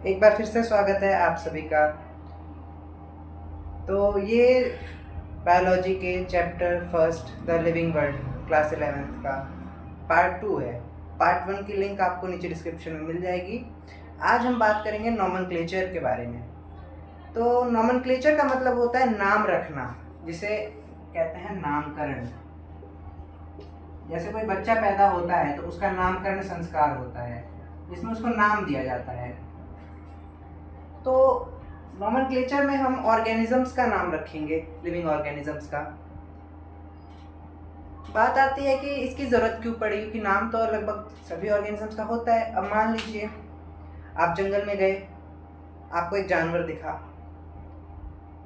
एक बार फिर से स्वागत है आप सभी का। तो ये बायोलॉजी के chapter first the living world class 11th का पार्ट 2 है। पार्ट 1 की लिंक आपको नीचे डिस्क्रिप्शन में मिल जाएगी। आज हम बात करेंगे नॉमेनक्लेचर के बारे में। तो नॉमेनक्लेचर का मतलब होता है नाम रखना, जिसे कहते हैं नामकरण। जैसे कोई बच्चा पैदा होता है तो उसका नामकरण संस्कार होता है, जिसमें उसको नाम दिया जाता है। तो नॉमेनक्लेचर में हम ऑर्गेनिजम्स का नाम रखेंगे, लिविंग ऑर्गेनिजम्स का। बात आती है कि इसकी ज़रूरत क्यों पड़ी, क्योंकि नाम तो लगभग सभी ऑर्गेनिजम्स का होता है। अब मान लीजिए आप जंगल में गए, आपको एक जानवर दिखा,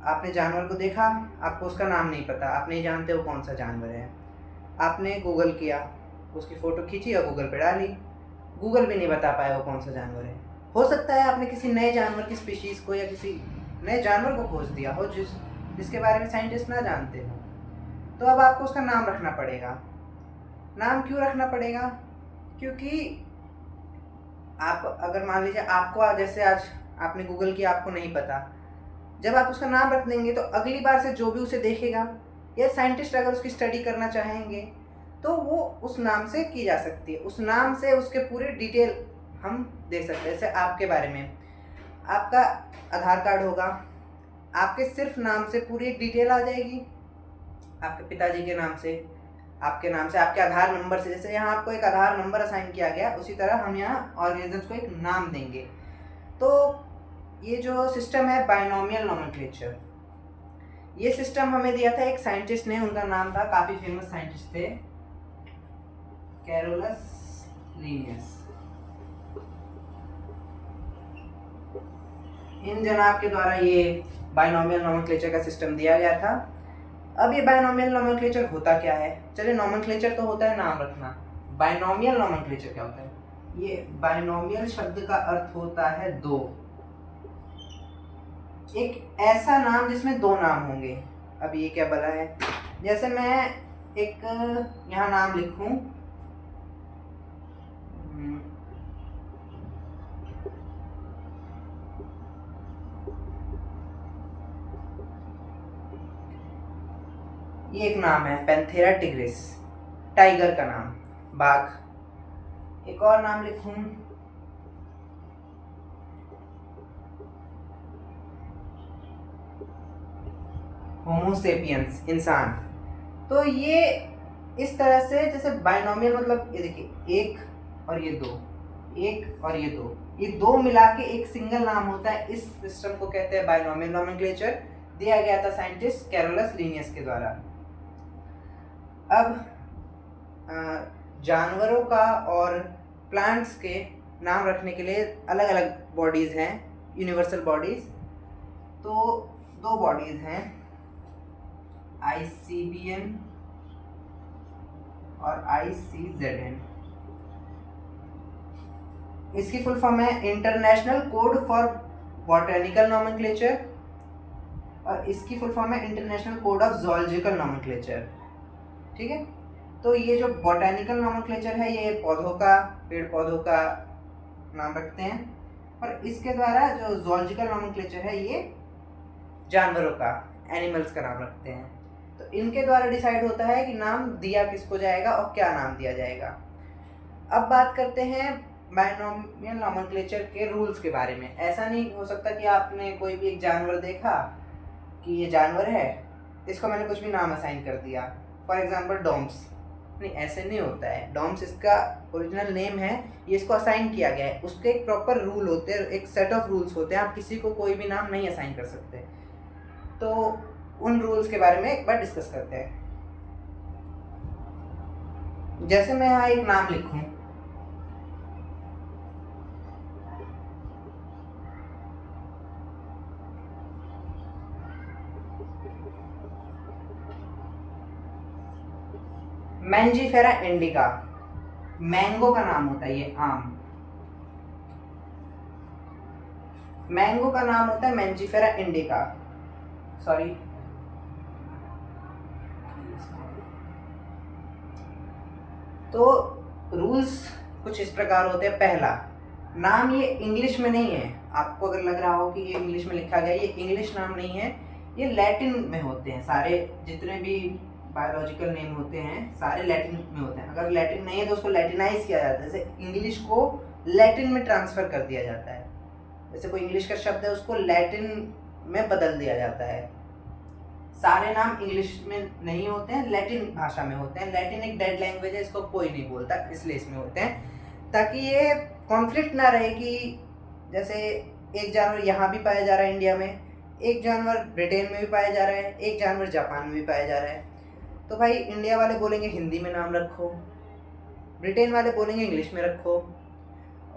आपने जानवर को देखा, आपको उसका नाम नहीं पता, आप नहीं जानते वो कौन सा जानवर है। आपने गूगल किया, उसकी फ़ोटो खींची और गूगल पे डाली, गूगल भी नहीं बता पाया वो कौन सा जानवर है। हो सकता है आपने किसी नए जानवर की स्पीशीज़ को या किसी नए जानवर को खोज दिया हो जिसके बारे में साइंटिस्ट ना जानते हो। तो अब आपको उसका नाम रखना पड़ेगा। नाम क्यों रखना पड़ेगा? क्योंकि आप अगर मान लीजिए आपको जैसे आज आपने गूगल किया, आपको नहीं पता, जब आप उसका नाम रख देंगे तो अगली बार से जो भी उसे देखेगा या साइंटिस्ट अगर उसकी स्टडी करना चाहेंगे तो वो उस नाम से की जा सकती है। उस नाम से उसके पूरे डिटेल हम दे सकते हैं। जैसे आपके बारे में आपका आधार कार्ड होगा, आपके सिर्फ नाम से पूरी एक डिटेल आ जाएगी, आपके पिताजी के नाम से, आपके नाम से, आपके आधार नंबर से। जैसे यहाँ आपको एक आधार नंबर असाइन किया गया, उसी तरह हम यहाँ ऑर्गेनिजम्स को एक नाम देंगे। तो ये जो सिस्टम है बाइनोमियल नोमेनक्लेचर, ये सिस्टम हमें दिया था एक साइंटिस्ट ने, उनका नाम था, काफ़ी फेमस साइंटिस्ट थे, कैरोलस लीनियस। इन जनाब के द्वारा ये बाइनोमियल नोमेनक्लेचर का सिस्टम दिया गया था। अब ये बाइनोमियल नोमेनक्लेचर होता क्या है? चलिए, नोमेनक्लेचर तो होता है नाम रखना, बाइनोमियल नोमेनक्लेचर क्या होता है? ये बाइनोमियल शब्द का अर्थ होता है दो, एक ऐसा नाम जिसमें दो नाम होंगे। अब ये क्या बोला है? जैसे मैं एक यहाँ नाम लिखूं, ये एक नाम है पैंथेरा टिग्रिस, टाइगर का नाम, बाघ। एक और नाम लिखूं, होमो सेपियंस, इंसान। तो ये इस तरह से, जैसे बाइनोमियल मतलब ये देखिए, एक और ये दो, एक और ये दो, ये दो मिला के एक सिंगल नाम होता है। इस सिस्टम को कहते हैं बाइनोमियल नोमेनक्लेचर। दिया गया था साइंटिस्ट कैरोलस लीनियस के द्वारा। अब जानवरों का और प्लांट्स के नाम रखने के लिए अलग अलग बॉडीज़ हैं, यूनिवर्सल बॉडीज़। तो दो बॉडीज़ हैं, ICBN और ICZN। इसकी फुल फॉर्म है international code for botanical nomenclature, और इसकी फुल फॉर्म है international code of zoological nomenclature. ठीक है। तो ये जो बॉटनिकल नोमेनक्लेचर है, ये पौधों का, पेड़ पौधों का नाम रखते हैं, और इसके द्वारा जो ज़ूलॉजिकल नोमेनक्लेचर है, ये जानवरों का, एनिमल्स का नाम रखते हैं। तो इनके द्वारा डिसाइड होता है कि नाम दिया किसको जाएगा और क्या नाम दिया जाएगा। अब बात करते हैं बाइनोमियल नोमेनक्लेचर के रूल्स के बारे में। ऐसा नहीं हो सकता कि आपने कोई भी एक जानवर देखा कि ये जानवर है, इसको मैंने कुछ भी नाम असाइन कर दिया, फॉर एग्जांपल डॉम्स। नहीं, ऐसे नहीं होता है। डॉम्स इसका ओरिजिनल नेम है, ये इसको असाइन किया गया है। उसके एक प्रॉपर रूल होते हैं, एक सेट ऑफ रूल्स होते हैं। आप किसी को कोई भी नाम नहीं असाइन कर सकते। तो उन रूल्स के बारे में एक बार डिस्कस करते हैं। जैसे मैं यहाँ एक नाम लिखूं, मैंजीफेरा इंडिका, मैंगो का नाम होता है, ये आम, मैंगो का नाम होता है मैंजीफेरा इंडिका। सॉरी, तो रूल्स कुछ इस प्रकार होते हैं। पहला, नाम ये इंग्लिश में नहीं है। आपको अगर लग रहा हो कि ये इंग्लिश में लिखा गया, ये इंग्लिश नाम नहीं है, ये लैटिन में होते हैं। सारे जितने भी बायोलॉजिकल नेम होते हैं सारे लैटिन में होते हैं। अगर लैटिन नहीं है तो उसको लैटिनाइज किया जाता है, जैसे इंग्लिश को लैटिन में ट्रांसफ़र कर दिया जाता है। जैसे कोई इंग्लिश का शब्द है उसको लैटिन में बदल दिया जाता है। सारे नाम इंग्लिश में नहीं होते हैं, लैटिन भाषा में होते हैं। लैटिन एक डेड लैंग्वेज है, इसको कोई नहीं बोलता, इसलिए इसमें होते हैं, ताकि ये कॉन्फ्लिक्ट ना रहे कि जैसे एक जानवर यहाँ भी पाया जा रहा है इंडिया में, एक जानवर ब्रिटेन में भी पाया जा रहा है, एक जानवर जापान में भी पाया जा रहा है। तो भाई इंडिया वाले बोलेंगे हिंदी में नाम रखो, ब्रिटेन वाले बोलेंगे इंग्लिश में रखो,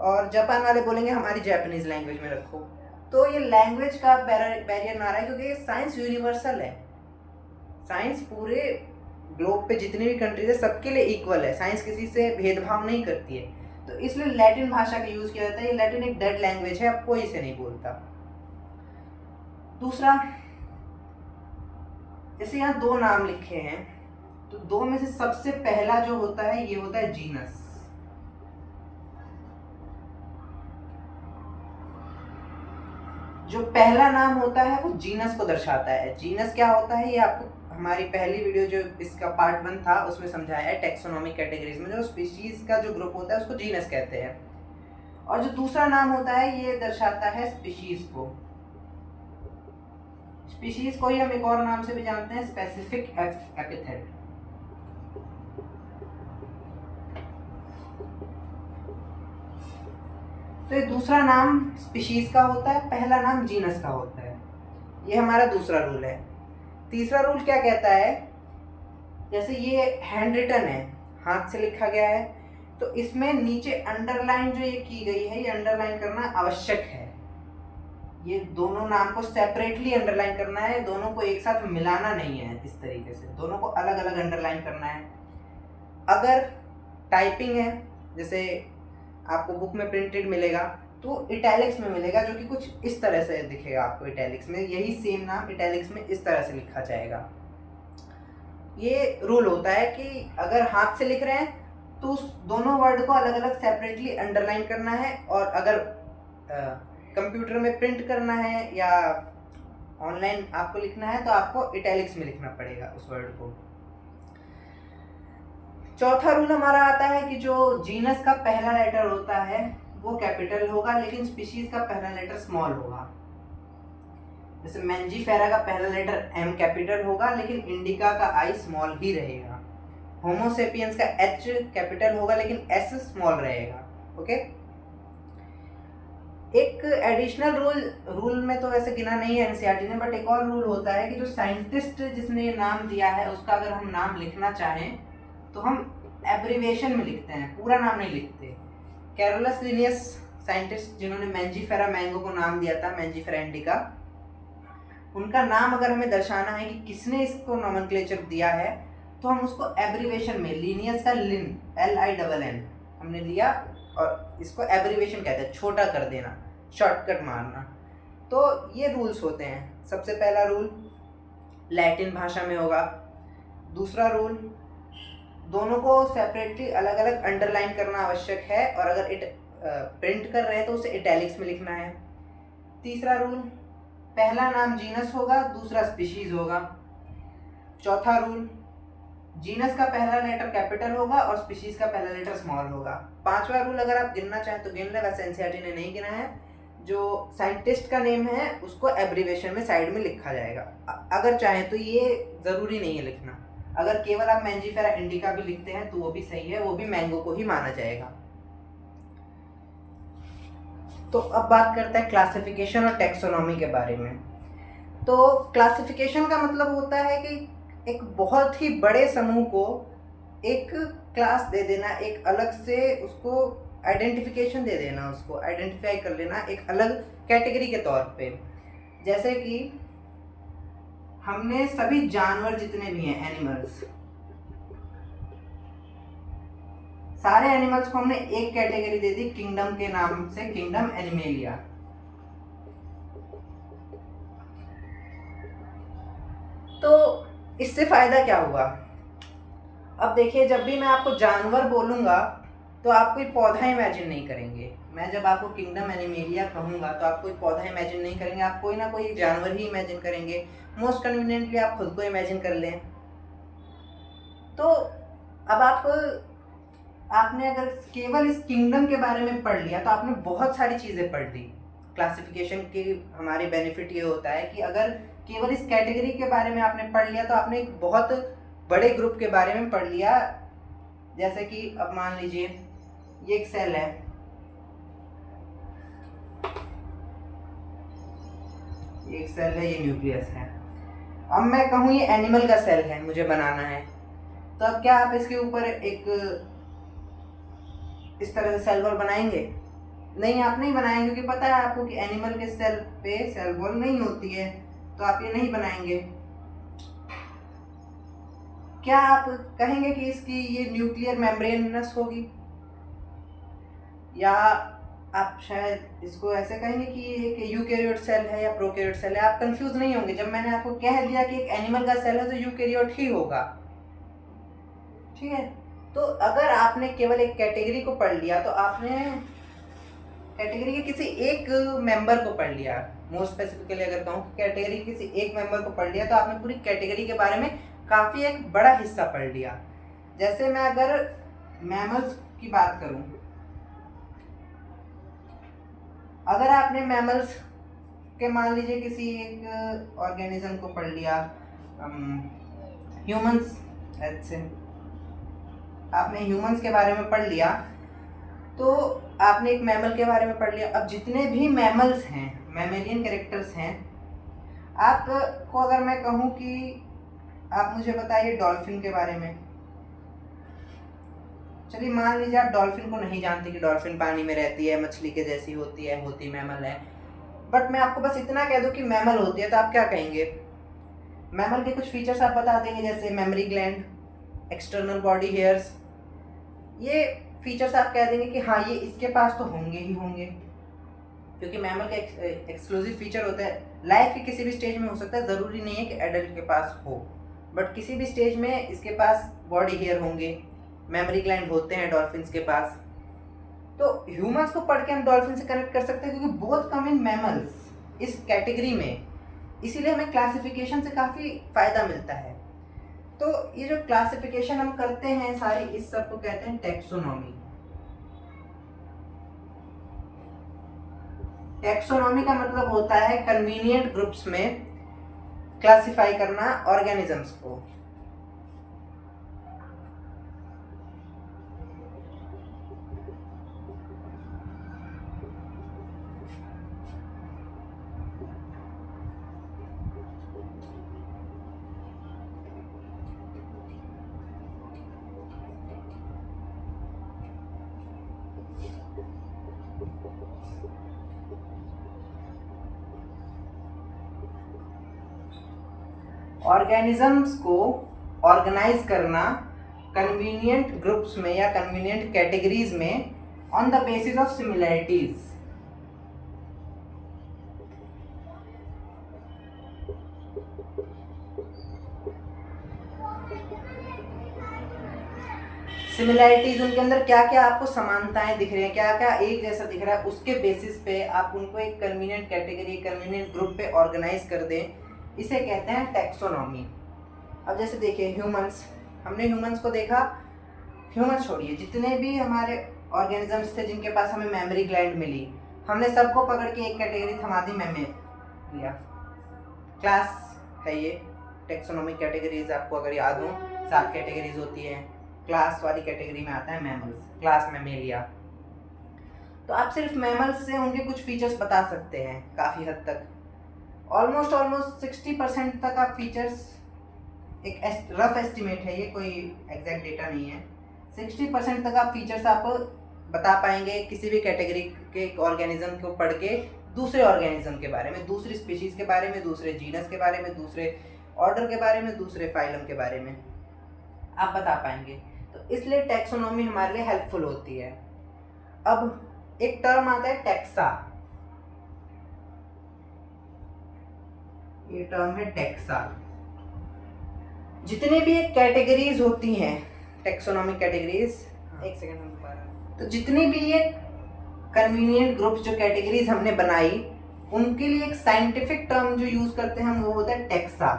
और जापान वाले बोलेंगे हमारी जापानीज़ लैंग्वेज में रखो। तो ये लैंग्वेज का बैरियर ना रहा है, क्योंकि साइंस यूनिवर्सल है। साइंस पूरे ग्लोब पे जितनी भी कंट्रीज है सबके लिए इक्वल है। साइंस किसी से भेदभाव नहीं करती है, तो इसलिए लैटिन भाषा का यूज़ किया जाता है। ये लैटिन एक डेड लैंग्वेज है, अब कोई इसे नहीं बोलता। दूसरा, जैसे यहाँ दो नाम लिखे हैं, तो दो में से सबसे पहला जो होता है ये होता है जीनस। जो पहला नाम होता है वो जीनस को दर्शाता है। जीनस क्या होता है ये आपको हमारी पहली वीडियो जो इसका पार्ट 1 था उसमें समझाया है। टैक्सोनॉमिक कैटेगरीज में जो स्पीशीज का जो ग्रुप होता है उसको जीनस कहते हैं। और जो दूसरा नाम होता है ये दर्शाता है स्पीशीज को। स्पीशीज को ही हम एक और नाम से भी जानते हैं, स्पेसिफिक एपिथेट। तो ये दूसरा नाम स्पीशीज का होता है, पहला नाम जीनस का होता है। ये हमारा दूसरा रूल है। तीसरा रूल क्या कहता है, जैसे ये हैंड रिटन है, हाथ से लिखा गया है, तो इसमें नीचे अंडरलाइन जो ये की गई है, ये अंडरलाइन करना आवश्यक है। ये दोनों नाम को सेपरेटली अंडरलाइन करना है, दोनों को एक साथ मिलाना नहीं है। इस तरीके से दोनों को अलग अलग अंडरलाइन करना है। अगर टाइपिंग है, जैसे आपको बुक में प्रिंटेड मिलेगा तो इटैलिक्स में मिलेगा, जो कि कुछ इस तरह से दिखेगा आपको इटैलिक्स में। यही सेम नाम इटैलिक्स में इस तरह से लिखा जाएगा। ये रूल होता है कि अगर हाथ से लिख रहे हैं तो उस दोनों वर्ड को अलग अलग सेपरेटली अंडरलाइन करना है, और अगर कंप्यूटर में प्रिंट करना है या ऑनलाइन आपको लिखना है तो आपको इटैलिक्स में लिखना पड़ेगा उस वर्ड को। चौथा रूल हमारा आता है कि जो जीनस का पहला लेटर होता है वो कैपिटल होगा, लेकिन स्पीशीज का पहला लेटर स्मॉल होगा। जैसे मैंजीफेरा का पहला लेटर एम कैपिटल होगा, लेकिन इंडिका का आई स्मॉल ही रहेगा। होमोसेपियंस का एच कैपिटल होगा, लेकिन एस स्मॉल रहेगा। ओके। एक एडिशनल रूल में तो वैसे गिना नहीं है एनसीईआरटी ने, बट एक और रूल होता है कि जो साइंटिस्ट जिसने ये नाम दिया है उसका अगर हम नाम लिखना चाहें तो हम एब्रिविएशन में लिखते हैं, पूरा नाम नहीं लिखते। कैरोलस लिनियस साइंटिस्ट जिन्होंने मैंजीफेरा मैंगो को नाम दिया था, मैंजीफेरा इंडिका, उनका नाम अगर हमें दर्शाना है कि किसने इसको नॉमेनक्लेचर दिया है तो हम उसको एब्रिविएशन में, लिनियस का लिन LINN हमने लिया और इसको एब्रिविएशन कहते हैं, छोटा कर देना, शॉर्टकट मारना। तो ये रूल्स होते हैं। सबसे पहला रूल लैटिन भाषा में होगा। दूसरा रूल दोनों को सेपरेटली अलग अलग अंडरलाइन करना आवश्यक है, और अगर प्रिंट कर रहे हैं तो उसे इटैलिक्स में लिखना है। तीसरा रूल पहला नाम जीनस होगा, दूसरा स्पीशीज होगा। चौथा रूल जीनस का पहला लेटर कैपिटल होगा और स्पीशीज का पहला लेटर स्मॉल होगा। पांचवा रूल अगर आप गिनना चाहें तो गिन ले, वैसे एनसीईआरटी ने नहीं गिना है। जो साइंटिस्ट का नेम है उसको एब्रिविएशन में साइड में लिखा जाएगा, अगर चाहें तो। ये ज़रूरी नहीं है लिखना। अगर केवल आप मैंजीफेरा इंडिका भी लिखते हैं तो वो भी सही है, वो भी मैंगो को ही माना जाएगा। तो अब बात करते हैं क्लासिफिकेशन और टैक्सोनॉमी के बारे में। तो क्लासिफिकेशन का मतलब होता है कि एक बहुत ही बड़े समूह को एक क्लास दे देना, एक अलग से उसको आइडेंटिफिकेशन दे देना, उसको आइडेंटिफाई कर लेना एक अलग कैटेगरी के तौर पे। जैसे कि हमने सभी जानवर जितने भी हैं, एनिमल्स, सारे एनिमल्स को हमने एक कैटेगरी दे दी किंगडम के नाम से, किंगडम एनिमेलिया। तो इससे फायदा क्या हुआ? अब देखिए, जब भी मैं आपको जानवर बोलूंगा तो आप कोई पौधा इमेजिन नहीं करेंगे, मैं जब आपको किंगडम एनिमेलिया कहूँगा तो आप कोई पौधा इमेजिन नहीं करेंगे, आप कोई ना कोई एक जानवर ही इमेजिन करेंगे। मोस्ट कन्वीनियंटली आप खुद को इमेजिन कर लें। तो अब आपने अगर केवल इस किंगडम के बारे में पढ़ लिया तो आपने बहुत सारी चीज़ें पढ़ ली। क्लासिफिकेशन के हमारे बेनिफिट ये होता है कि अगर केवल इस कैटेगरी के बारे में आपने पढ़ लिया तो आपने एक बहुत बड़े ग्रुप के बारे में पढ़ लिया। जैसे कि अब मान लीजिए ये एक सेल है, ये एक सेल है, ये न्यूक्लियस है। अब मैं कहूँ ये एनिमल का सेल है, मुझे बनाना है, तो अब क्या आप इसके ऊपर एक इस तरह से सेल वॉल बनाएंगे? नहीं, आप नहीं बनाएंगे, क्योंकि पता है आपको कि एनिमल के सेल पे सेल वॉल नहीं होती है, तो आप ये नहीं बनाएंगे। क्या आप कहेंगे कि इसकी ये न्यूक्लियर मेम्ब्रेनस होगी, या आप शायद इसको ऐसे कहेंगे कि ये एक यूकैरियोट सेल है या प्रोकैरियोट सेल है? आप कंफ्यूज नहीं होंगे। जब मैंने आपको कह दिया कि एक एनिमल का सेल है तो यूकैरियोट ही होगा, ठीक है। तो अगर आपने केवल एक कैटेगरी को पढ़ लिया तो आपने कैटेगरी के किसी एक मेंबर को पढ़ लिया। मोर स्पेसिफिकली अगर कहूँ कैटेगरी के किसी एक मेंबर को पढ़ लिया तो आपने पूरी कैटेगरी के बारे में काफ़ी एक बड़ा हिस्सा पढ़ लिया। जैसे मैं अगर मैमल्स की बात करूँ, अगर आपने मैमल्स के मान लीजिए किसी एक ऑर्गेनिज्म को पढ़ लिया, ह्यूमंस, आपने ह्यूमंस के बारे में पढ़ लिया तो आपने एक मैमल के बारे में पढ़ लिया। अब जितने भी मैमल्स हैं, मैमेलियन कैरेक्टर्स हैं, आपको अगर मैं कहूँ कि आप मुझे बताइए डॉल्फिन के बारे में। चलिए मान लीजिए आप डॉल्फिन को नहीं जानते कि डॉल्फिन पानी में रहती है, मछली के जैसी होती है, होती मैमल है, बट मैं आपको बस इतना कह दूं कि मैमल होती है, तो आप क्या कहेंगे? मैमल के कुछ फीचर्स आप बता देंगे, जैसे memory gland, external body hairs, ये फीचर्स आप कह देंगे कि हाँ ये इसके पास तो होंगे ही होंगे, क्योंकि मैमल का एक्सक्लूसिव फीचर होता है। लाइफ के किसी भी स्टेज में हो सकता है, ज़रूरी नहीं है कि एडल्ट के पास हो, बट किसी भी स्टेज में इसके पास बॉडी हेयर होंगे, मेमोरी ग्लैंड होते हैं डॉल्फिन्स के पास। तो ह्यूमंस को पढ़ के हम डॉल्फिन से कनेक्ट कर सकते हैं, क्योंकि बहुत कम इन मैमल्स इस कैटेगरी में, इसीलिए हमें क्लासिफिकेशन से काफ़ी फ़ायदा मिलता है। तो ये जो क्लासिफिकेशन हम करते हैं सारी, इस सब को कहते हैं टैक्सोनॉमी। टैक्सोनॉमी का मतलब होता है कन्वीनियंट ग्रुप्स में क्लासिफाई करना ऑर्गेनिजम्स को। ऑर्गेनिजम्स को ऑर्गेनाइज करना कन्वीनियंट ग्रुप्स में या कन्वीनियंट कैटेगरीज में on the basis of similarities. Similarities उनके अंदर क्या क्या आपको समानताएं दिख रही हैं, क्या क्या एक जैसा दिख रहा है, उसके बेसिस पे आप उनको एक कन्वीनियंट कैटेगरी, कन्वीनियंट ग्रुप पे ऑर्गेनाइज कर दें, इसे कहते हैं टैक्सोनॉमी। अब जैसे देखिए ह्यूमंस, हमने ह्यूमंस को देखा, ह्यूमंस छोड़िए, जितने भी हमारे ऑर्गेनिजम्स थे जिनके पास हमें मेमोरी ग्लैंड मिली, हमने सबको पकड़ के एक कैटेगरी थमा दी, लिया। क्लास है ये, टैक्सोनॉमिक कैटेगरीज आपको अगर याद हो 7 कैटेगरीज होती हैं। क्लास वाली कैटेगरी में आता है मैमल्स, क्लास मैमेलिया। तो आप सिर्फ मैमल्स से उनके कुछ फीचर्स बता सकते हैं काफ़ी हद तक, ऑलमोस्ट 60% तक आप फीचर्स, एक रफ एस्टिमेट है ये, कोई एग्जैक्ट डेटा नहीं है, 60% तक आप फीचर्स आप बता पाएंगे किसी भी कैटेगरी के ऑर्गेनिज्म को पढ़ के, दूसरे ऑर्गेनिज्म के बारे में, दूसरी स्पीशीज़ के बारे में, दूसरे जीनस के बारे में, दूसरे ऑर्डर के बारे में, दूसरे फाइलम के बारे में आप बता पाएंगे। तो इसलिए टैक्सोनॉमी हमारे लिए हेल्पफुल होती है। अब एक टर्म आता है टैक्सा, ये टर्म है टैक्सा। जितने भी एक कैटेगरीज होती हैं, टैक्सोनॉमिक कैटेगरीज, एक सेकंड हम दोबारा, तो जितनी भी ये कन्वीनियंट ग्रुप्स जो कैटेगरीज हमने बनाई उनके लिए एक साइंटिफिक टर्म जो यूज करते हैं हम वो होता है टेक्सा।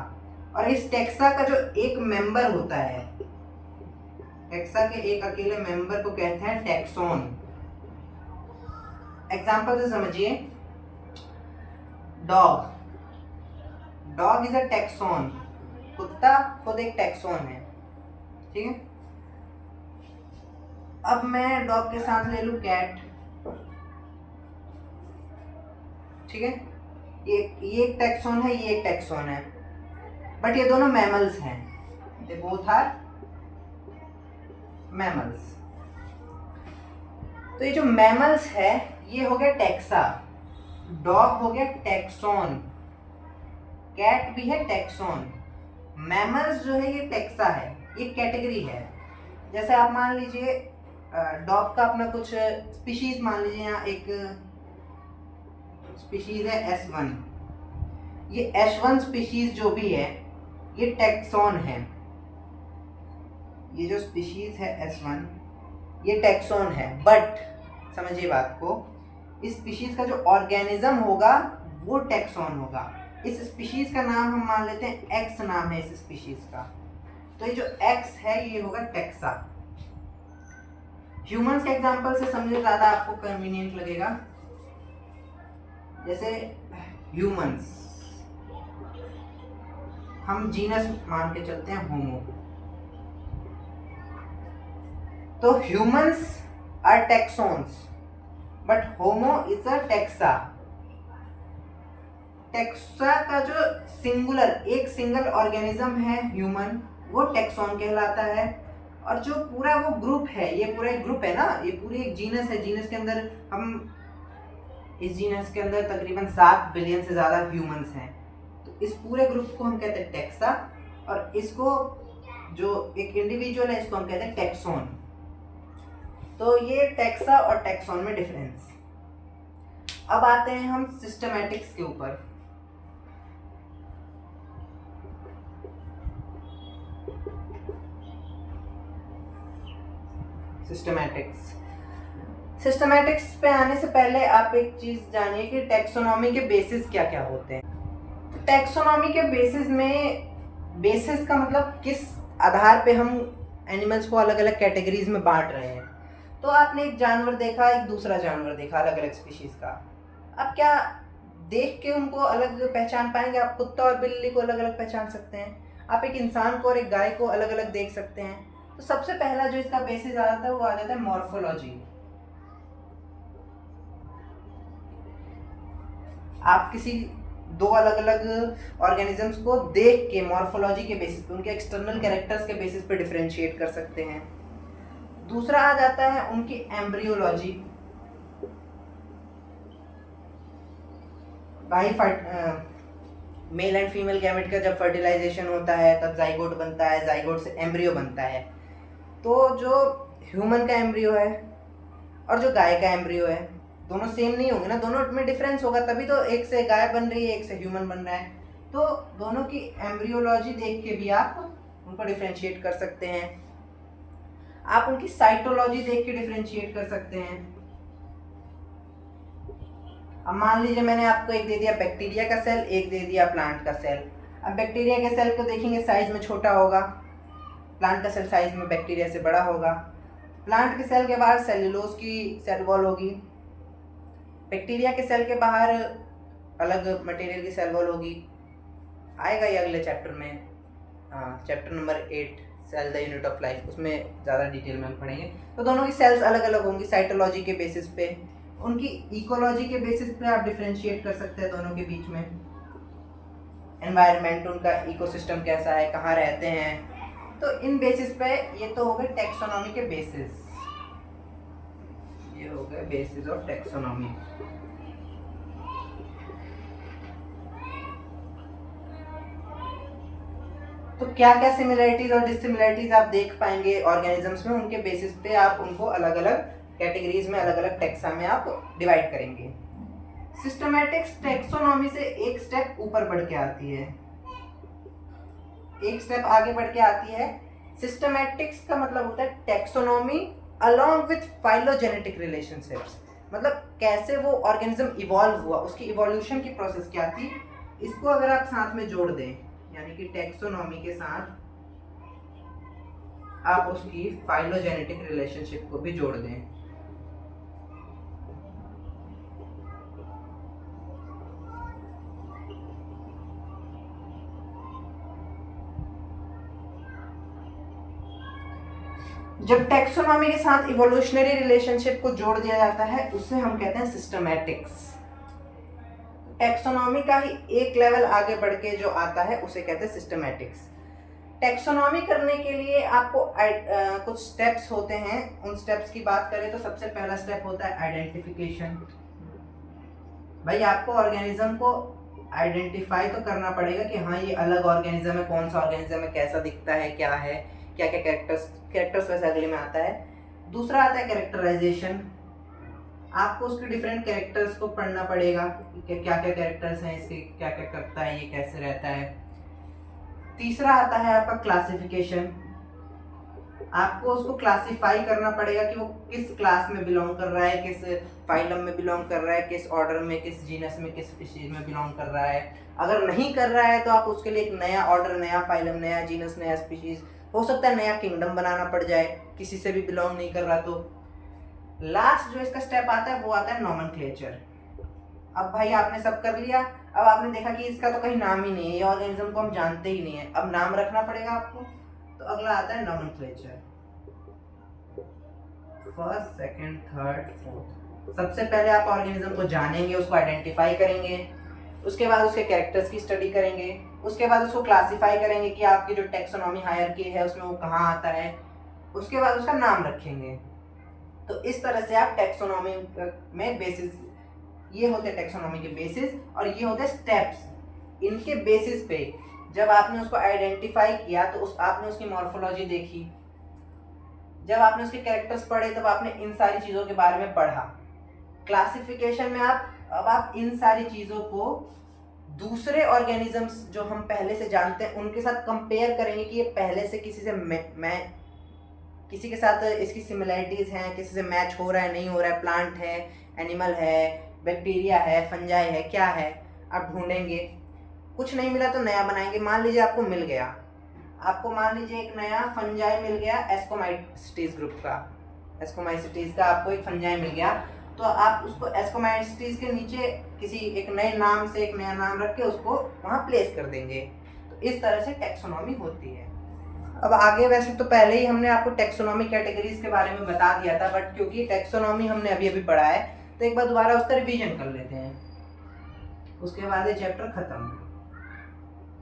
और इस टेक्सा का जो एक मेंबर होता है, टेक्सा के एक अकेले मेंबर को कहते हैं टैक्सोन। एग्जांपल से समझिए, dog, dog is a taxon, कुत्ता खुद एक टैक्सोन है, ठीक है। अब मैं डॉग के साथ ले लूं कैट, ठीक है, ये एक टैक्सोन है, ये एक टैक्सोन है, बट ये दोनों मैमल्स हैं, दे बोथ आर मैमल्स। तो ये जो मैमल्स है ये हो गया टैक्सा, डॉग हो गया टैक्सोन, कैट भी है टैक्सोन, मैमल्स जो है ये टैक्सा है, ये कैटेगरी है। जैसे आप मान लीजिए डॉग का अपना कुछ स्पीशीज मान लीजिए, यहाँ एक स्पीशीज है S1, ये H1 स्पीशीज जो भी है ये टैक्सोन है, ये जो स्पीशीज है S1 ये टैक्सोन है। बट समझिए बात को, इस स्पीशीज का जो ऑर्गेनिज्म होगा वो टैक्सोन होगा। इस स्पीशीज का नाम हम मान लेते हैं X नाम है इस स्पीशीज का, तो ये जो X है ये होगा टैक्सा। ह्यूमंस के एग्जांपल से समझिए, ज़्यादा आपको कन्वीनियंट लगेगा। जैसे ह्यूमंस, हम जीनस मान के चलते हैं होमो, तो humans are taxons but homo is a taxa. Taxa का जो सिंगुलर एक सिंगल ऑर्गेनिज्म है ह्यूमन, वो टैक्सोन कहलाता है। और जो पूरा वो ग्रुप है, ये पूरा एक ग्रुप है ना, ये पूरी एक जीनस है, जीनस के अंदर हम इस जीनस के अंदर तकरीबन 7 बिलियन से ज़्यादा ह्यूमंस हैं, तो इस पूरे ग्रुप को हम कहते हैं टैक्सा, और इसको जो एक इंडिविजुअल है इसको हम कहते हैं टैक्सोन। तो ये टैक्सा और टैक्सोन में डिफरेंस। अब आते हैं हम सिस्टमैटिक्स के ऊपर। सिस्टमैटिक्स पे आने से पहले आप एक चीज जानिए कि टैक्सोनॉमी के बेसिस क्या क्या होते हैं। टैक्सोनॉमी के बेसिस में, बेसिस का मतलब किस आधार पे हम एनिमल्स को अलग अलग कैटेगरीज में बांट रहे हैं। तो आपने एक जानवर देखा, एक दूसरा जानवर देखा अलग अलग स्पीशीज का, अब क्या देख के उनको अलग पहचान पाएंगे? आप कुत्ता और बिल्ली को अलग अलग पहचान सकते हैं, आप एक इंसान को और एक गाय को अलग अलग देख सकते हैं। तो सबसे पहला जो इसका बेसिस आ जाता है वो आ जाता है मॉर्फोलॉजी। आप किसी दो अलग अलग ऑर्गेनिजम्स को देख के मॉर्फोलॉजी के बेसिस पे, उनके एक्सटर्नल कैरेक्टर्स के बेसिस पे डिफरेंशिएट कर सकते हैं। दूसरा आ जाता है उनकी एम्ब्रियोलॉजी। भाई मेल एंड फीमेल गैमेट का जब फर्टिलाइजेशन होता है तब जाइगोट बनता है, जाइगोट से एम्ब्रियो बनता है। तो जो ह्यूमन का एम्ब्रियो है और जो गाय का एम्ब्रियो है दोनों सेम नहीं होंगे ना, दोनों में डिफरेंस होगा, तभी तो एक से गाय बन रही है एक से ह्यूमन बन रहा है। तो दोनों की एम्ब्रियोलॉजी देख के भी आप उनको डिफरेंशिएट कर सकते हैं। आप उनकी साइटोलॉजी देख के डिफरेंशिएट कर सकते हैं। अब मान लीजिए मैंने आपको एक दे दिया बैक्टीरिया का सेल, एक दे दिया प्लांट का सेल। अब बैक्टीरिया के सेल को देखेंगे साइज में छोटा होगा, प्लांट का सेल साइज में बैक्टीरिया से बड़ा होगा। प्लांट के सेल के बाहर सेल्यूलोज की सेल वॉल होगी, बैक्टीरिया के सेल के बाहर अलग मटेरियल की सेल वॉल होगी। आएगा ये अगले चैप्टर में, chapter number 8 cell the unit of life, उसमें ज़्यादा डिटेल में हम पढ़ेंगे। तो दोनों की सेल्स अलग अलग होंगी साइटोलॉजी के बेसिस पे, उनकी इकोलॉजी के बेसिस पे आप डिफरेंशिएट कर सकते हैं दोनों के बीच में। एनवायरनमेंट, उनका इकोसिस्टम कैसा है, कहाँ रहते हैं, तो इन बेसिस पे ये तो हो गए टैक्सोनॉमी के बेसिस, ये हो गए बेसिस ऑफ टैक्सोनॉमी। तो क्या क्या सिमिलरिटीज और डिसिमिलरिटीज आप देख पाएंगे ऑर्गेनिजम्स में, उनके बेसिस पे आप उनको अलग अलग कैटेगरीज में, अलग अलग टैक्सा में आप डिवाइड करेंगे। सिस्टमैटिक्स टैक्सोनॉमी से एक स्टेप ऊपर बढ़ के आती है, एक स्टेप आगे बढ़ के आती है। सिस्टमैटिक्स का मतलब होता है taxonomy along with phylogenetic relationships. मतलब कैसे वो ऑर्गेनिज्म इवॉल्व हुआ, उसकी इवोल्यूशन की प्रोसेस क्या थी, इसको अगर आप साथ में जोड़ दें, यानी कि टैक्सोनॉमी के साथ आप उसकी फाइलोजेनेटिक रिलेशनशिप को भी जोड़ दें, जब टैक्सोनॉमी के साथ इवोल्यूशनरी रिलेशनशिप को जोड़ दिया जाता है उसे हम कहते हैं सिस्टमैटिक्स। टैक्सोनॉमी का ही एक लेवल आगे बढ़ के जो आता है उसे कहते हैं सिस्टमैटिक्स। टैक्सोनॉमी करने के लिए आपको कुछ स्टेप्स होते हैं। उन स्टेप्स की बात करें तो सबसे पहला स्टेप होता है आइडेंटिफिकेशन। भाई आपको ऑर्गेनिज्म को आइडेंटिफाई तो करना पड़ेगा कि हाँ ये अलग ऑर्गेनिज्म है, कौन सा ऑर्गेनिज्म है, कैसा दिखता है, क्या है, क्या क्या कैरेक्टर्स वैसे अगले में आता है। दूसरा आता है कैरेक्टराइजेशन। आपको उसके डिफरेंट कैरेक्टर्स को पढ़ना पड़ेगा कि क्या क्या कैरेक्टर्स हैं इसके, क्या क्या करता है, ये कैसे रहता है। तीसरा आता है आपका क्लासिफिकेशन। आपको उसको क्लासिफाई करना पड़ेगा कि वो किस क्लास में बिलोंग कर रहा है, किस फाइलम में बिलोंग कर रहा है, किस ऑर्डर में, किस जीनस में, किस स्पीशीज में बिलोंग कर रहा है। अगर नहीं कर रहा है तो आप उसके लिए एक नया ऑर्डर, नया फाइलम, नया जीनस, नया स्पीशीज, हो सकता है नया किंगडम बनाना पड़ जाए, किसी से भी बिलोंग नहीं कर रहा तो। लास्ट जो इसका स्टेप आता है वो आता है नॉमेनक्लेचर। अब भाई आपने सब कर लिया, अब आपने देखा कि इसका तो कहीं नाम ही नहीं है, ये ऑर्गेनिज्म को हम जानते ही नहीं है, अब नाम रखना पड़ेगा आपको। तो अगला आता है nomenclature, first, second, third, fourth. सबसे पहले आप ऑर्गेनिज्म को जानेंगे, उसको आइडेंटिफाई करेंगे, उसके बाद उसके कैरेक्टर्स की स्टडी करेंगे, उसके बाद उसको क्लासिफाई करेंगे कि आपकी जो टैक्सोनॉमी हायरार्की है उसमें वो कहाँ आता है, उसके बाद उसका नाम रखेंगे। तो इस तरह से आप टैक्सोनॉमी में बेसिस, ये होते हैं टैक्सोनॉमी के बेसिस और ये होते हैं स्टेप्स। इनके बेसिस पे जब आपने उसको आइडेंटिफाई किया तो आपने उसकी मॉर्फोलॉजी देखी, जब आपने उसके कैरेक्टर्स पढ़े तब आपने इन सारी चीज़ों के बारे में पढ़ा। क्लासिफिकेशन में आप इन सारी चीज़ों को दूसरे ऑर्गेनिजम्स जो हम पहले से जानते हैं उनके साथ कंपेयर करेंगे कि ये पहले से किसी से किसी के साथ इसकी सिमिलरिटीज़ हैं, किसी से मैच हो रहा है, नहीं हो रहा है, प्लांट है, एनिमल है, बैक्टीरिया है, फंजाई है, क्या है, आप ढूंढेंगे। कुछ नहीं मिला तो नया बनाएंगे। मान लीजिए आपको मिल गया, आपको मान लीजिए एक नया फंजाई मिल गया एस्कोमाइसिटीज ग्रुप का, एस्कोमाइसिटीज का आपको एक फंजाई मिल गया, तो आप उसको एस्कोमाइसिटीज के नीचे किसी एक नए नाम से एक नया नाम रख के उसको वहाँ प्लेस कर देंगे। तो इस तरह से टैक्सोनॉमी होती है। अब आगे वैसे तो पहले ही हमने आपको टैक्सोनॉमी कैटेगरीज के बारे में बता दिया था, बट क्योंकि टैक्सोनॉमी हमने अभी अभी पढ़ा है तो एक बार दोबारा उसका रिवीजन कर लेते हैं, उसके बाद ये चैप्टर खत्म।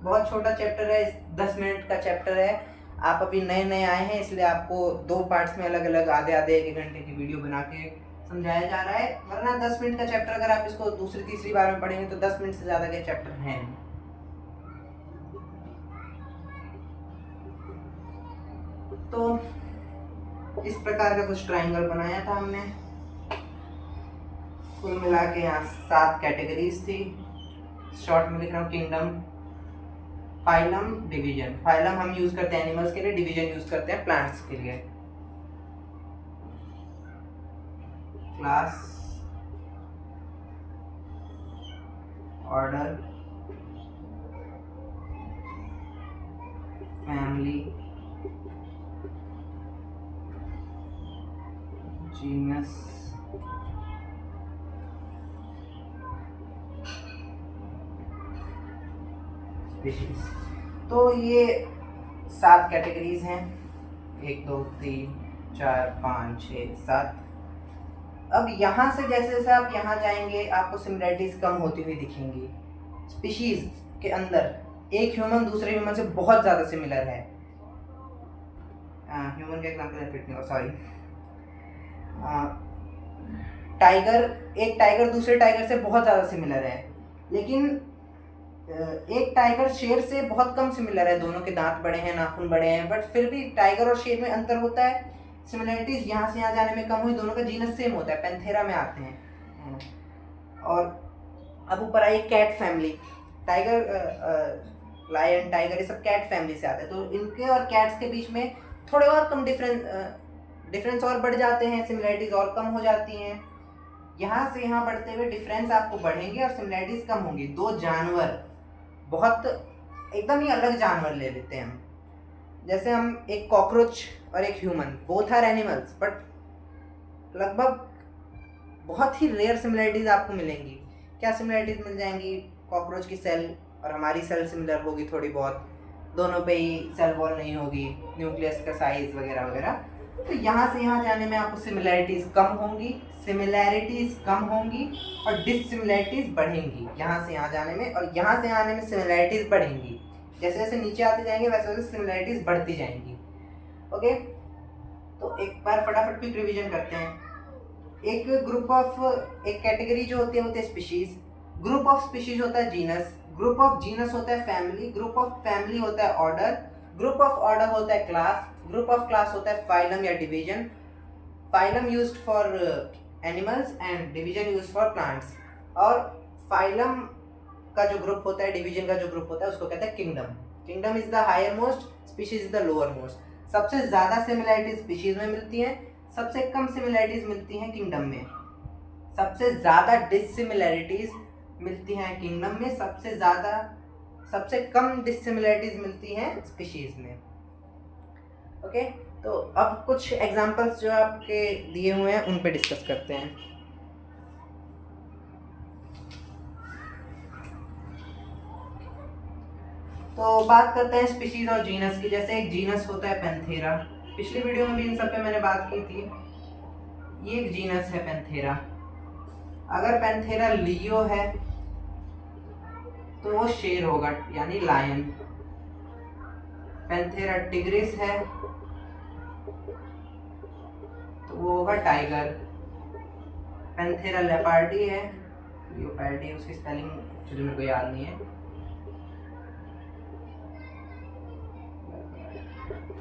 बहुत छोटा चैप्टर है, 10 मिनट का चैप्टर है। आप अभी नए नए आए हैं इसलिए आपको 2 पार्ट्स में अलग अलग आधे आधे 1 घंटे की वीडियो बना के समझाया जा रहा है, वरना 10 मिनट का चैप्टर अगर आप इसको दूसरी तीसरी बार में पढ़ेंगे तो 10 मिनट से ज़्यादा के चैप्टर हैं। तो इस प्रकार का कुछ ट्राइंगल बनाया था हमने। कुल मिला के यहाँ 7 कैटेगरीज थी। शॉर्ट में लिख रहा हूँ किंगडम, फाइलम, डिवीजन। फाइलम हम यूज करते हैं एनिमल्स के लिए, डिवीजन यूज करते हैं प्लांट्स के लिए। Class, order, family, genus, species. तो ये 7 कैटेगरीज हैं, 1 2 3 4 5 6 7। अब यहाँ से जैसे जैसे आप यहाँ जाएंगे आपको सिमिलरिटीज कम होती हुई दिखेंगी। स्पीशीज के अंदर एक ह्यूमन दूसरे ह्यूमन से बहुत ज़्यादा सिमिलर है। ह्यूमन का एग्जाम्पल फिट नहीं हो, सॉरी। टाइगर, एक टाइगर दूसरे टाइगर से बहुत ज़्यादा सिमिलर है, लेकिन एक टाइगर शेर से बहुत कम सिमिलर है। दोनों के दांत बड़े हैं, नाखून बड़े हैं, बट फिर भी टाइगर और शेर में अंतर होता है। सिमिलरिटीज यहाँ से यहाँ जाने में कम हुई, दोनों का जीनस सेम होता है, पैंथेरा में आते हैं। और अब ऊपर आई cat family, tiger, lion, tiger, ये सब कैट फैमिली से आते हैं। तो इनके और कैट्स के बीच में थोड़े और कम डिफरेंस और बढ़ जाते हैं, सिमिलरिटीज और कम हो जाती हैं। यहाँ से यहाँ बढ़ते हुए डिफरेंस आपको बढ़ेंगे और सिमिलैरिटीज कम होंगी। दो जानवर, बहुत एकदम ही अलग जानवर ले लेते हैं हम, जैसे हम एक कॉकरोच और एक human, both are animals, but लगभग बहुत ही रेयर सिमिलैरिटीज आपको मिलेंगी। क्या सिमिलैरिटीज मिल जाएंगी? कॉकरोच की सेल और हमारी सेल सिमिलर होगी थोड़ी बहुत, दोनों पे ही सेल वॉल नहीं होगी, न्यूक्लियस का साइज वगैरह वगैरह। तो यहाँ से यहाँ जाने में आपको सिमिलैरिटीज कम होंगी, और डिससिमिलैरिटीज बढ़ेंगी यहाँ से यहाँ जाने में, और यहाँ से आने में सिमिलैरिटीज बढ़ेंगी। जैसे जैसे नीचे आते जाएंगे वैसे वैसे सिमिलैरिटीज बढ़ती जाएंगी। ओके, तो एक बार फटाफट क्विक रिवीजन करते हैं। एक कैटेगरी जो होती है वो होती है स्पीशीज, ग्रुप ऑफ स्पीशीज होता है जीनस, ग्रुप ऑफ जीनस होता है फैमिली, ग्रुप ऑफ फैमिली होता है ऑर्डर, ग्रुप ऑफ ऑर्डर होता है क्लास, ग्रुप ऑफ क्लास होता है फाइलम या division. Phylum used for animals and division used for plants. और फाइलम का जो ग्रुप होता है, डिवीजन का जो ग्रुप होता है, उसको कहते हैं kingdom. Kingdom is the higher most, species is the lower most. सबसे ज्यादा सिमिलैरिटीज स्पीशीज में मिलती हैं, सबसे कम सिमिलैरिटीज मिलती हैं किंगडम में। सबसे ज्यादा डिससिमिलैरिटीज मिलती हैं किंगडम में, सबसे कम डिससिमिलैरिटीज मिलती हैं स्पीशीज में। ओके, तो अब कुछ एग्जांपल्स जो आपके दिए हुए हैं उन पे डिस्कस करते हैं। तो बात करते हैं स्पीशीज और जीनस की। जैसे एक जीनस होता है पैंथेरा, पिछली वीडियो में भी इन सब पे मैंने बात की थी। ये एक जीनस है पैंथेरा। अगर पैंथेरा लियो है तो वो शेर होगा, यानी लायन। पैंथेरा टिग्रिस है तो वो होगा टाइगर। पैंथेरा लेपर्डी है, लियोपार्डी, उसकी स्पेलिंग एक्चुअली मेरे को याद नहीं है,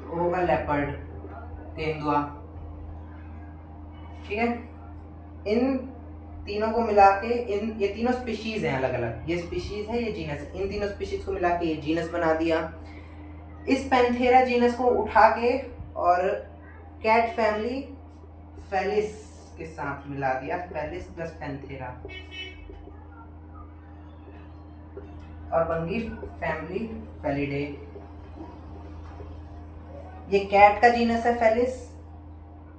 वो होगा लेपर्ड, तेंदुआ। ठीक है, इन तीनों को मिला के, ये तीनों स्पीशीज हैं अलग अलग, ये स्पीशीज है, ये जीनस, इन तीनों स्पीशीज को मिला के ये जीनस बना दिया। इस पैंथेरा जीनस को उठा के और कैट फैमिली फेलिस के साथ मिला दिया, फेलिस प्लस पैंथेरा, और बन गई फैमिली फेलिडे। ये कैट का जीनस है फेलिस,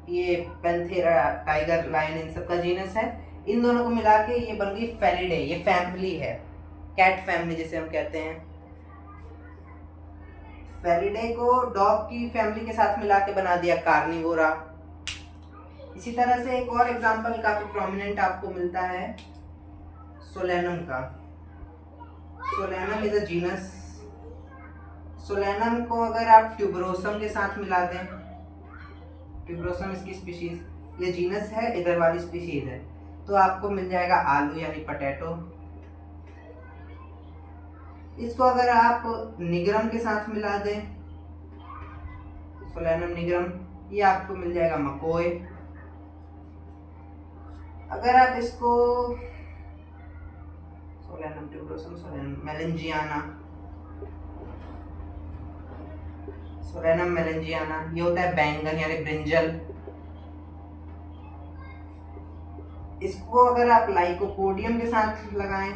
ये पैंथेरा टाइगर लायन इन सब का जीनस है। इन दोनों को मिला के ये बन गई फेलिडे, ये फैमिली है, कैट फैमिली जिसे हम कहते हैं। फेलिडे को डॉग की फैमिली के साथ मिला के बना दिया कार्निवोरा। इसी तरह से एक और एग्जांपल काफी प्रोमिनेंट आपको मिलता है सोलेनम का। Solanum is a genus. Solanum को अगर आप ट्यूबरोसम के साथ मिला दें, ट्यूबरोसम इसकी स्पीशीज, ये जीनस है, इधर वाली स्पीशीज है, तो आपको मिल जाएगा आलू यानी पोटैटो। इसको अगर आप निग्रम के साथ मिला दें, सोलेनम निग्रम, ये आपको मिल जाएगा मकोय। अगर आप इसको सोलेनम ट्यूबरोसम, सोलेनम मेलेंजियाना, सोलेनम मेलेंजियाना, ये होता है बैंगन यानी ब्रिंजल। इसको अगर आप लाइकोपोडियम के साथ लगाएं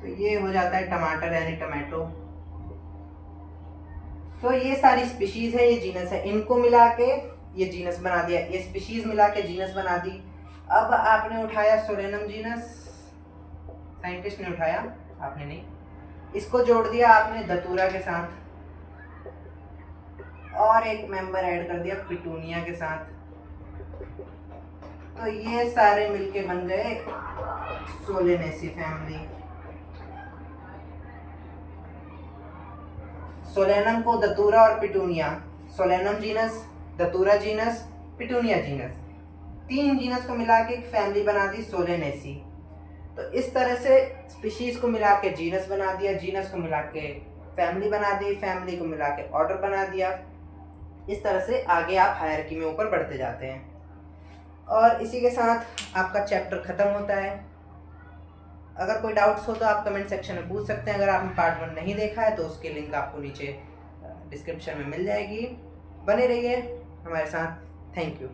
तो ये हो जाता है टमाटर यानी टमाटो। तो ये सारी स्पीशीज है, ये जीनस है, इनको मिला के ये जीनस बना दिया, ये स्पीशीज मिला के जीनस बना दी। अब आपने उठाया सोलेनम जीनस, साइंटिस्ट ने उठाया, आपने नहीं, इसको जोड़ दिया आपने दतूरा के साथ, और एक मेंबर ऐड कर दिया पिटूनिया के साथ। तो ये सारे मिलके बन गए सोलेनेसी फैमिली। सोलेनम को दतूरा और petunia, Solanum genus, दतूरा genus, petunia genus, तीन जीनस को मिला के एक फैमिली बना दी सोलेनेसी। तो इस तरह से स्पीशीज को मिला के जीनस बना दिया, जीनस को मिला के फैमिली बना दी, फैमिली को मिला के ऑर्डर बना दिया। इस तरह से आगे आप हायरार्की में ऊपर बढ़ते जाते हैं। और इसी के साथ आपका चैप्टर ख़त्म होता है। अगर कोई डाउट्स हो तो आप कमेंट सेक्शन में पूछ सकते हैं। अगर आपने पार्ट 1 नहीं देखा है तो उसकी लिंक आपको नीचे डिस्क्रिप्शन में मिल जाएगी। बने रहिए हमारे साथ। Thank you.